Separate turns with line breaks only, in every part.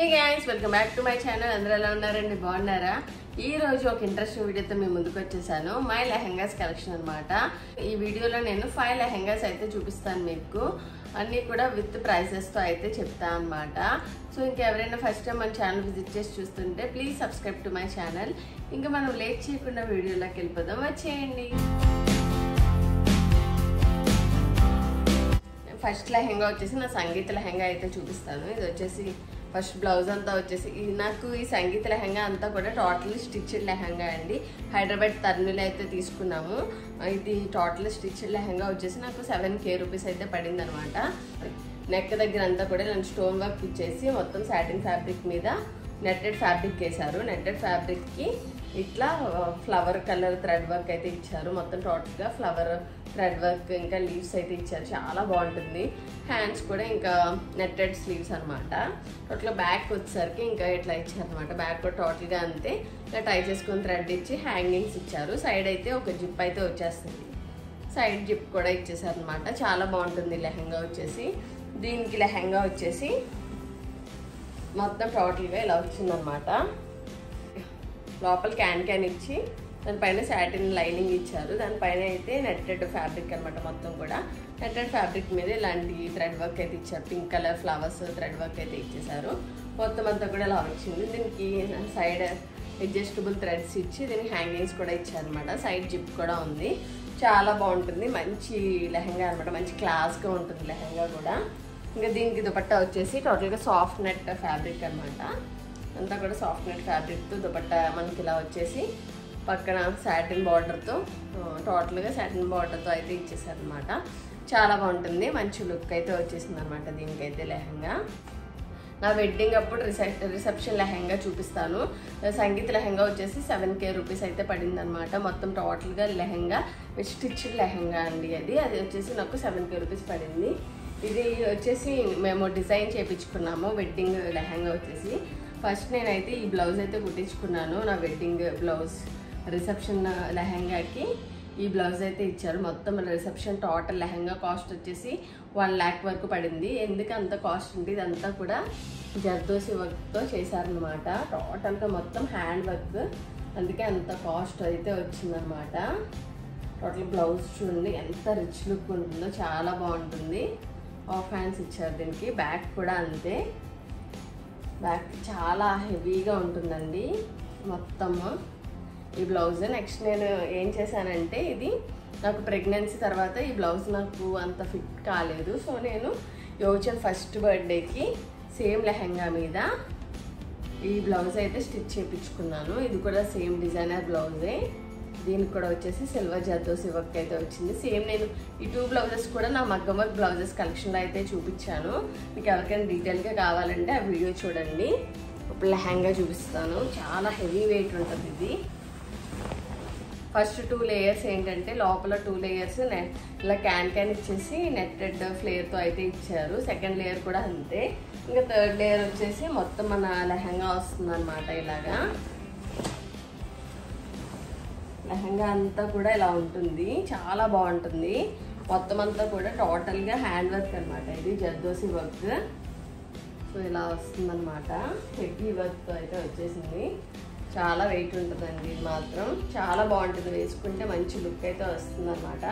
Hey guys, welcome back to my channel. అందరూ ఎలా ఉన్నారండి? బాగున్నారా? ఈ రోజు ఒక ఇంట్రెస్టింగ్ వీడియోతో మీ ముందుకు వచ్చేసాను. మై లెహంగాస్ కలెక్షన్ అన్నమాట. ఈ వీడియోలో నేను 5 లెహంగాస్ అయితే చూపిస్తాను మీకు. అన్నీ కూడా విత్ ప్రైసెస్ తో అయితే చెప్తాను అన్నమాట. సో ఇంకెవరైనా ఫస్ట్ టైం మన ఛానల్ విజిట్ చేసి చూస్తుంటే please subscribe to my channel. ఇంకా మనం లేట్ చేయకుండా వీడియోలోకి వెళ్ళిపోదాం. వచ్చేయండి. ఫస్ట్ లెహంగా వచ్చేసి నా సంగీత లెహంగా అయితే చూపిస్తాను. ఇది వచ్చేసి ఫస్ట్ బ్లౌజ్ అంతా వచ్చేసి నాకు ఈ సంగీత లెహంగా అంతా కూడా టోటల్ స్టిచ్డ్ లెహంగా అండి. హైదరాబాద్ తర్నీలో అయితే తీసుకున్నాము. ఇది టోటల్ స్టిచ్డ్ లెహంగా వచ్చేసి నాకు 7K రూపీస్ అయితే పడింది అనమాట. నెక్ దగ్గర అంతా కూడా నేను స్టోన్ వర్క్ ఇచ్చేసి మొత్తం సాటిన్ ఫ్యాబ్రిక్ మీద నెట్టెడ్ ఫ్యాబ్రిక్ వేశారు. నెట్టెడ్ ఫ్యాబ్రిక్కి ఇట్లా ఫ్లవర్ కలర్ థ్రెడ్ వర్క్ అయితే ఇచ్చారు. మొత్తం టోటల్గా ఫ్లవర్ థ్రెడ్ వర్క్ ఇంకా లీవ్స్ అయితే ఇచ్చారు. చాలా బాగుంటుంది. హ్యాండ్స్ కూడా ఇంకా నెట్టెడ్ స్లీవ్స్ అనమాట. టోటల్ బ్యాక్ వచ్చేసరికి ఇంకా ఇట్లా ఇచ్చారు అనమాట. బ్యాక్ కూడా టోటల్గా అంతే ఇలా టై చేసుకొని థ్రెడ్ ఇచ్చి హ్యాంగింగ్స్ ఇచ్చారు. సైడ్ అయితే ఒక జిప్ అయితే వచ్చేస్తుంది. సైడ్ జిప్ కూడా ఇచ్చేసారు అనమాట. చాలా బాగుంటుంది లెహంగా వచ్చేసి. దీనికి లెహంగా వచ్చేసి మొత్తం టోటల్గా ఇలా వచ్చిందనమాట. లోపల క్యాన్ ఇచ్చి దానిపైన సాటిన్ లైనింగ్ ఇచ్చారు. దానిపైన అయితే నెట్టెడ్ ఫ్యాబ్రిక్ అనమాట. మొత్తం కూడా నెట్టెడ్ ఫ్యాబ్రిక్ మీద ఇలాంటి థ్రెడ్ వర్క్ అయితే ఇచ్చారు. Pink colour flowers thread work అయితే ఇచ్చేసారు. మొత్తం అంతా కూడా ఇలా వచ్చింది. దీనికి సైడ్ అడ్జస్టబుల్ థ్రెడ్స్ ఇచ్చి దీనికి హ్యాంగింగ్స్ కూడా ఇచ్చారనమాట. సైడ్ జిప్ కూడా ఉంది. చాలా బాగుంటుంది. మంచి లెహంగా అనమాట. మంచి క్లాస్గా ఉంటుంది లెహంగా కూడా. ఇంకా దీనికి దుపట్టా వచ్చేసి టోటల్గా సాఫ్ట్ నెట్ ఫ్యాబ్రిక్ అనమాట. అంతా కూడా సాఫ్ట్ నెట్ ఫ్యాబ్రిక్తో దుపట్టా మనకి ఇలా వచ్చేసి పక్కన సాటిన్ బార్డర్తో టోటల్గా సాటిన్ బార్డర్తో అయితే ఇచ్చేసారనమాట. చాలా బాగుంటుంది. మంచి లుక్ అయితే వచ్చేసింది అనమాట దీనికైతే లెహంగా. నా వెడ్డింగ్ అప్పుడు రిసెప్షన్ లెహంగా చూపిస్తాను. సంగీత లెహంగా వచ్చేసి 7K రూపీస్ అయితే పడింది అనమాట. మొత్తం టోటల్గా లెహంగా స్టిచ్డ్ లెహంగా అండి. అది వచ్చేసి నాకు 7K రూపీస్ పడింది. ఇది వచ్చేసి మేము డిజైన్ చేయించుకున్నాము. వెడ్డింగ్ లెహంగా వచ్చేసి ఫస్ట్ నేనైతే ఈ బ్లౌజ్ అయితే కుట్టించుకున్నాను. నా వెడ్డింగ్ బ్లౌజ్ రిసెప్షన్ లెహంగాకి ఈ బ్లౌజ్ అయితే ఇచ్చారు. మొత్తం రిసెప్షన్ టోటల్ లెహంగా కాస్ట్ వచ్చేసి 1 lakh వరకు పడింది. ఎందుకు అంత కాస్ట్ ఉంది? ఇదంతా కూడా జర్దోసి వర్క్తో చేశారనమాట. టోటల్గా మొత్తం హ్యాండ్ వర్క్. అందుకే అంత కాస్ట్ అయితే వచ్చిందనమాట. టోటల్ బ్లౌజ్ చూడండి ఎంత రిచ్ లుక్ ఉంటుందో. చాలా బాగుంటుంది. హాఫ్ హ్యాండ్స్ ఇచ్చారు దీనికి. బ్యాక్ కూడా అంతే. బ్యాక్ చాలా హెవీగా ఉంటుందండి మొత్తము ఈ బ్లౌజ్. నెక్స్ట్ నేను ఏం చేశానంటే ఇది నాకు ప్రెగ్నెన్సీ తర్వాత ఈ బ్లౌజ్ నాకు అంత ఫిట్ కాలేదు. సో నేను యోచన్ ఫస్ట్ బర్త్డేకి సేమ్ లెహంగా మీద ఈ బ్లౌజ్ అయితే స్టిచ్ చేయించుకున్నాను. ఇది కూడా సేమ్ డిజైనర్ బ్లౌజే. దీనికి కూడా వచ్చేసి సిల్వర్ జర్దోసి వర్క్ అయితే వచ్చింది. సేమ్ నేను ఈ 2 బ్లౌజెస్ కూడా నా మగ్గం వర్క్ బ్లౌజెస్ కలెక్షన్లో అయితే చూపించాను. మీకు ఎవరికైనా డీటెయిల్గా కావాలంటే ఆ వీడియో చూడండి. ఇప్పుడు లెహంగా చూపిస్తాను. చాలా హెవీ వెయిట్ ఉంటుంది ఇది. ఫస్ట్ 2 లేయర్స్ ఏంటంటే లోపల 2 లేయర్స్ ఇలా క్యాన్ ఇచ్చేసి నెట్టెడ్ ఫ్లేర్తో అయితే ఇచ్చారు. సెకండ్ లేయర్ కూడా అంతే. ఇంకా థర్డ్ లేయర్ వచ్చేసి మొత్తం మన లెహంగా వస్తుంది అనమాట. ఇలాగా లెహంగా అంతా కూడా ఇలా ఉంటుంది. చాలా బాగుంటుంది. మొత్తం అంతా కూడా టోటల్గా హ్యాండ్ వర్క్ అనమాట. ఇది జర్దోసి వర్క్. సో ఇలా వస్తుంది అనమాట. హెవీ వర్క్తో అయితే వచ్చేసింది. చాలా వెయిట్ ఉంటుందండి. ఇది మాత్రం చాలా బాగుంటుంది. వేసుకుంటే మంచి లుక్ అయితే వస్తుంది అనమాట.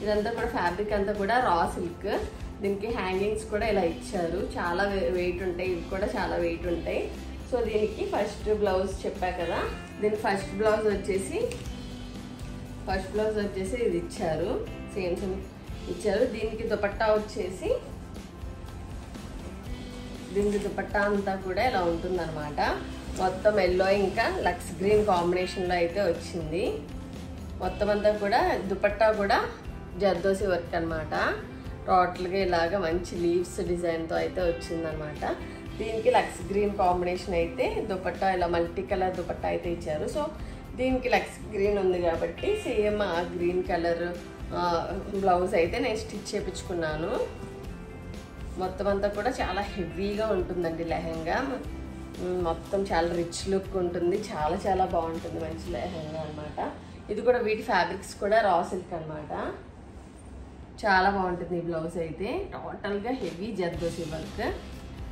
ఇదంతా కూడా ఫ్యాబ్రిక్ అంతా కూడా రా సిల్క్. దీనికి హ్యాంగింగ్స్ కూడా ఇలా ఇచ్చారు. చాలా వెయిట్ ఉంటాయి. ఇవి కూడా చాలా వెయిట్ ఉంటాయి. సో దీనికి ఫస్ట్ బ్లౌజ్ చెప్పా కదా. దీని ఫస్ట్ బ్లౌజ్ వచ్చేసి ఇది ఇచ్చారు. సేమ్ ఇచ్చారు. దీనికి దుపట్టా వచ్చేసి దీనికి దుపట్టా అంతా కూడా ఇలా ఉంటుందన్నమాట. మొత్తం ఎల్లో ఇంకా లక్స్ గ్రీన్ కాంబినేషన్లో అయితే వచ్చింది. మొత్తం అంతా కూడా దుపట్టా కూడా జర్దోసి వర్క్ అనమాట. టోటల్గా ఇలాగ మంచి లీవ్స్ డిజైన్తో అయితే వచ్చిందనమాట. దీనికి లక్స్ గ్రీన్ కాంబినేషన్ అయితే దుపట్టా ఇలా మల్టీ కలర్ దుపట్టా అయితే ఇచ్చారు. సో దీనికి లక్స్ గ్రీన్ ఉంది కాబట్టి సేమ్ ఆ గ్రీన్ కలర్ బ్లౌజ్ అయితే నేను స్టిచ్ చేయించుకున్నాను. మొత్తం అంతా కూడా చాలా హెవీగా ఉంటుందండి లెహంగా. మొత్తం చాలా రిచ్ లుక్ ఉంటుంది. చాలా చాలా బాగుంటుంది. మంచి లెహంగా అనమాట. ఇది కూడా వీటి ఫ్యాబ్రిక్స్ కూడా రా సిల్క్ అనమాట. చాలా బాగుంటుంది ఈ బ్లౌజ్ అయితే. టోటల్గా హెవీ జర్దోసి వర్క్.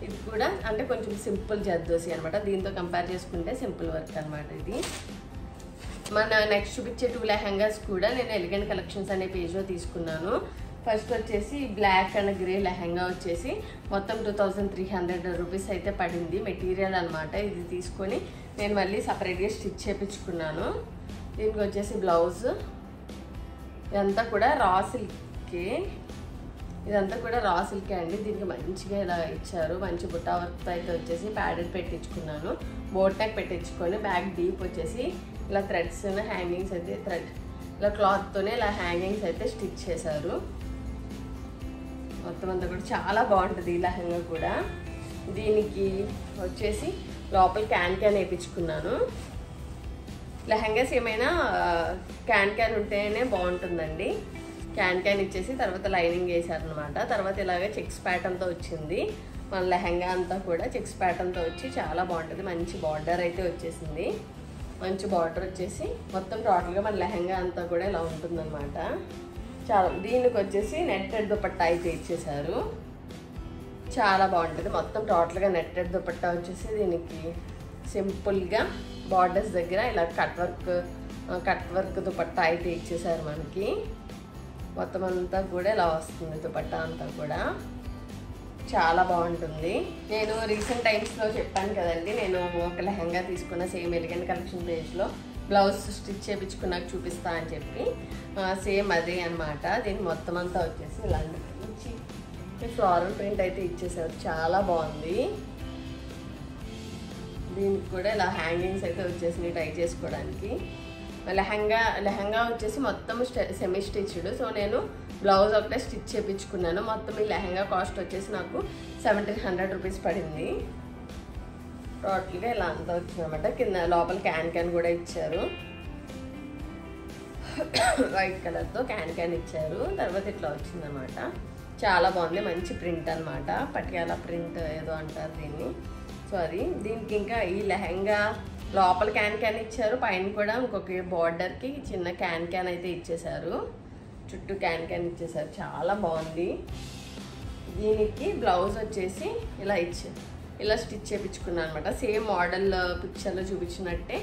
ఇది కూడా అంటే కొంచెం సింపుల్ జర్దోసి అనమాట. దీంతో కంపేర్ చేసుకుంటే సింపుల్ వర్క్ అనమాట ఇది. మన నెక్స్ట్ చూపించే 2 లెహంగాస్ కూడా నేను ఎలిగెంట్ కలెక్షన్స్ అనే పేజ్లో తీసుకున్నాను. ఫస్ట్ వచ్చేసి బ్లాక్ అండ్ గ్రే లెహంగా వచ్చేసి మొత్తం 2300 రూపీస్ అయితే పడింది మెటీరియల్ అనమాట. ఇది తీసుకొని నేను మళ్ళీ సపరేట్గా స్టిచ్ చేయించుకున్నాను. దీనికి వచ్చేసి బ్లౌజ్ ఇదంతా కూడా రా సిల్కే, ఇదంతా కూడా రా సిల్కే అండి. దీనికి మంచిగా ఇలా ఇచ్చారు, మంచి బుట్టా వర్క్తో అయితే వచ్చేసి ప్యాడెడ్ పెట్టించుకున్నాను. బోట్ నెక్ పెట్టించుకొని బ్యాక్ డీప్ వచ్చేసి ఇలా థ్రెడ్స్ హ్యాంగింగ్స్ అయితే ఇలా క్లాత్తోనే ఇలా హ్యాంగింగ్స్ అయితే స్టిచ్ చేశారు. మొత్తం అంతా కూడా చాలా బాగుంటుంది ఈ లెహంగా కూడా. దీనికి వచ్చేసి లోపల క్యాన్ వేయించుకున్నాను. లెహంగాస్ ఏమైనా క్యాన్ ఉంటేనే బాగుంటుందండి. క్యాన్ ఇచ్చేసి తర్వాత లైనింగ్ వేసారనమాట. తర్వాత ఇలాగే చెక్స్ ప్యాటర్న్తో వచ్చింది మన లెహంగా అంతా కూడా. చెక్స్ ప్యాటర్న్తో వచ్చి చాలా బాగుంటుంది. మంచి బార్డర్ అయితే వచ్చేసింది. మంచి బార్డర్ వచ్చేసి మొత్తం టోటల్గా మన లెహంగా అంతా కూడా ఇలా ఉంటుందన్నమాట. చాలా దీనికి వచ్చేసి నెట్టెడ్ దుపట్టా అయితే ఇచ్చేసారు. చాలా బాగుంటుంది. మొత్తం టోటల్గా నెట్టెడ్ దుపట్టా వచ్చేసి దీనికి సింపుల్గా బార్డర్స్ దగ్గర ఇలా కట్ వర్క్ దుపట్టా అయితే ఇచ్చేసారు మనకి. మొత్తం అంతా కూడా ఇలా వస్తుంది దుపట్టా అంతా కూడా. చాలా బాగుంటుంది. నేను రీసెంట్ టైమ్స్లో చెప్పాను కదండి, నేను ఒక లెహంగా తీసుకున్న సేమ్ ఎలిగెంట్ కలెక్షన్ పేజ్లో బ్లౌజ్ స్టిచ్ చేయించుకున్నాక చూపిస్తా అని చెప్పి సేమ్ అదే అనమాట. దీనికి మొత్తం అంతా వచ్చేసి ఇలా మంచి ఫ్లోరల్ ప్రింట్ అయితే ఇచ్చేసారు. చాలా బాగుంది. దీనికి కూడా ఇలా హ్యాంగింగ్స్ అయితే వచ్చేసి ట్రై చేసుకోవడానికి. లెహంగా వచ్చేసి మొత్తం సెమీ స్టిచ్డ్. సో నేను బ్లౌజ్ ఒకటే స్టిచ్ చేయించుకున్నాను. మొత్తం ఈ లెహంగా కాస్ట్ వచ్చేసి నాకు 1700 రూపీస్ పడింది. టోటల్గా ఇలా అంతా వచ్చిందన్నమాట. కింద లోపల క్యాన్ కూడా ఇచ్చారు. వైట్ కలర్తో క్యాన్ ఇచ్చారు. తర్వాత ఇట్లా వచ్చిందన్నమాట. చాలా బాగుంది. మంచి ప్రింట్ అనమాట. పటియాలా ప్రింట్ ఏదో అంటారు దీన్ని. సో అది దీనికి ఇంకా ఈ లెహంగా లోపల క్యాన్ ఇచ్చారు. పైన కూడా ఇంకొక బార్డర్కి చిన్న క్యాన్ అయితే ఇచ్చేసారు. చుట్టూ క్యాన్ ఇచ్చేసారు. చాలా బాగుంది. దీనికి బ్లౌజ్ వచ్చేసి ఇలా స్టిచ్ చేయించుకున్నాను అనమాట. సేమ్ మోడల్ పిక్చర్లో చూపించినట్టే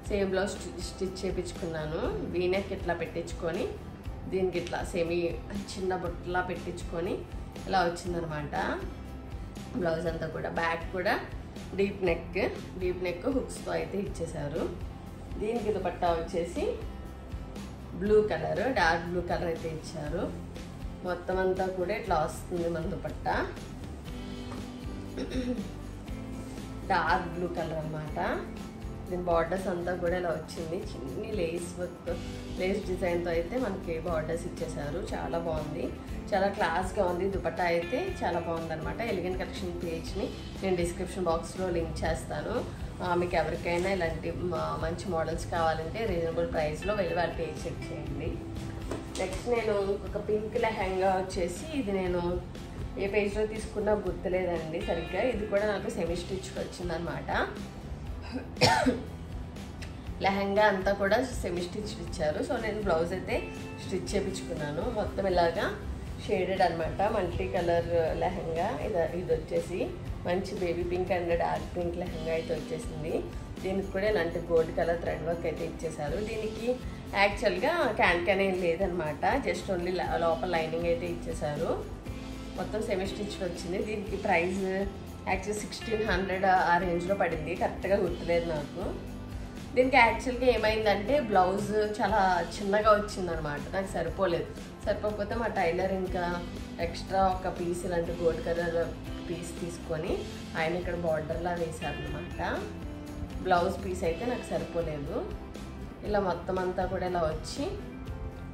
సేమ్ బ్లౌజ్ స్టిచ్ చేయించుకున్నాను. వీనెక్ ఇట్లా పెట్టించుకొని దీనికి ఇట్లా చిన్న బొట్టలా పెట్టించుకొని ఇలా వచ్చిందనమాట బ్లౌజ్ అంతా కూడా. బ్యాక్ కూడా డీప్ నెక్ హుక్స్తో అయితే ఇచ్చేసారు. దీనికి దుపట్టా వచ్చేసి blue colour, dark blue colour అయితే ఇచ్చారు. మొత్తం అంతా కూడా ఇట్లా వస్తుంది మన దుపట్టా. డార్క్ బ్లూ కలర్ అనమాట. దీని బార్డర్స్ అంతా కూడా ఇలా వచ్చింది. చిన్ని లేస్ డిజైన్తో అయితే మనకి బార్డర్స్ ఇచ్చేసారు. చాలా బాగుంది. చాలా క్లాస్గా ఉంది. దుపట్టా అయితే చాలా బాగుందన్నమాట. ఎలిగెంట్ కలెక్షన్ పేజ్ని నేను డిస్క్రిప్షన్ బాక్స్లో లింక్ చేస్తాను. మీకు ఎవరికైనా ఇలాంటి మంచి మోడల్స్ కావాలంటే రీజనబుల్ ప్రైస్లో వెళ్ళి వాళ్ళ పేజ్ చెక్ చేయండి. నెక్స్ట్ నేను ఒక పింక్ లెహంగా వచ్చేసి ఇది నేను ఏ పేజ్లో తీసుకున్నా గుర్తులేదండి సరిగ్గా. ఇది కూడా నాకు సెమీ స్టిచ్కి వచ్చిందనమాట. లెహంగా అంతా కూడా సెమీ స్టిచ్ ఇచ్చారు. సో నేను బ్లౌజ్ అయితే స్టిచ్ చేయించుకున్నాను. మొత్తం ఇలాగా షేడెడ్ అనమాట. Multi colour lehenga. ఇది వచ్చేసి మంచి baby pink and dark pink lehenga అయితే వచ్చేసింది. దీనికి కూడా ఇలాంటి గోల్డ్ కలర్ థ్రెడ్ వర్క్ అయితే ఇచ్చేసారు. దీనికి యాక్చువల్గా క్యాన్ ఏం లేదనమాట. జస్ట్ ఓన్లీ లోపల లైనింగ్ అయితే ఇచ్చేసారు. మొత్తం సెమీ స్టిచ్ వచ్చింది. దీనికి ప్రైస్ యాక్చువల్లీ 1600 ఆ రేంజ్లో పడింది. కరెక్ట్గా గుర్తులేదు నాకు. దీనికి యాక్చువల్గా ఏమైందంటే బ్లౌజ్ చాలా చిన్నగా వచ్చిందనమాట. నాకు సరిపోకపోతే మా టైలర్ ఇంకా ఎక్స్ట్రా ఒక పీస్ ఇలాంటి గోల్డ్ కలర్ పీస్ తీసుకొని ఆయన ఇక్కడ బార్డర్లా వేశారనమాట. బ్లౌజ్ పీస్ అయితే నాకు సరిపోలేదు. ఇలా మొత్తం అంతా కూడా ఇలా వచ్చి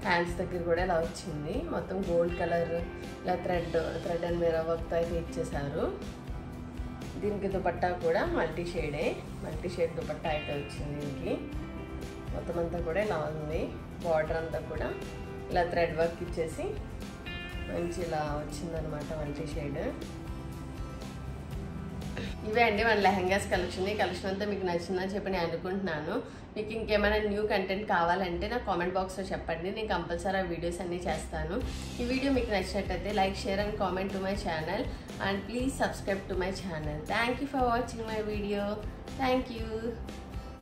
హ్యాండ్స్ దగ్గర కూడా ఇలా వచ్చింది. మొత్తం గోల్డ్ కలర్ ఇలా థ్రెడ్ అండ్ మిర్రర్ వర్క్తో అయితే ఇచ్చేసారు. దీనికి దుపట్టా కూడా మల్టీ షేడ్ దుపట్టా అయితే వచ్చింది. దీనికి మొత్తం అంతా కూడా ఇలా ఉంది. బార్డర్ అంతా కూడా ఇలా థ్రెడ్ వర్క్ ఇచ్చేసి మంచి ఇలా వచ్చిందనమాట మల్టీ షేడ్. ఇవే అండి మన లెహంగాస్ కలెక్షన్. ఈ కలెక్షన్ అంతా మీకు నచ్చిందని చెప్పి నేను అనుకుంటున్నాను. మీకు ఇంకేమైనా న్యూ కంటెంట్ కావాలంటే నా కామెంట్ బాక్స్లో చెప్పండి. నేను కంపల్సరీ ఆ వీడియోస్ అన్నీ చేస్తాను. ఈ వీడియో మీకు నచ్చినట్టయితే like, share and comment to my channel. and please subscribe to my channel. Thank you for watching my video. Thank you.